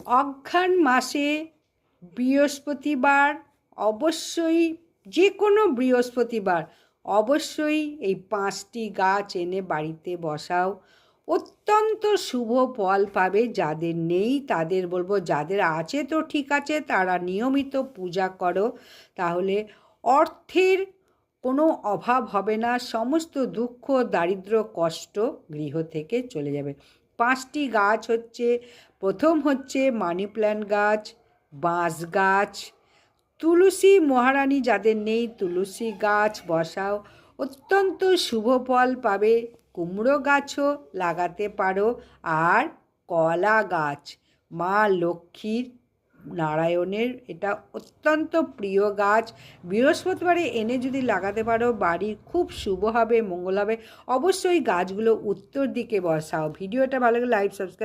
অঘ্রাণ মাসে বৃহস্পতিবার অবশ্যই, যে কোনো বৃহস্পতিবার অবশ্যই এই 5টি গাছ এনে বাড়িতে বসাও। অত্যন্ত শুভ ফল পাবে। যাদের নেই তাদের বলবো, যাদের আছে তো ঠিক আছে, তারা নিয়মিত পূজা করো, তাহলে অর্থের কোনো অভাব হবে না। সমস্ত দুঃখ দারিদ্র কষ্ট গৃহ থেকে চলে যাবে। 5টি গাছ হচ্ছে, প্রথম হচ্ছে মানি প্ল্যান্ট গাছ, বাঁশ গাছ, তুলসী মহারানী যাদের নেই তুলসী গাছ বসাও, অত্যন্ত শুভ ফল পাবে। কুমড়ো গাছও লাগাতে পারো। আর কলা গাছ, মা লক্ষ্মীর, নারায়ণের এটা অত্যন্ত প্রিয় গাছ। বৃহস্পতিবারে এনে যদি লাগাতে পারো বাড়ি খুব শুভ হবে, মঙ্গল হবে। অবশ্যই গাছগুলো উত্তর দিকে বসাও। ভিডিওটা ভালো লাগলে লাইক সাবস্ক্রাইব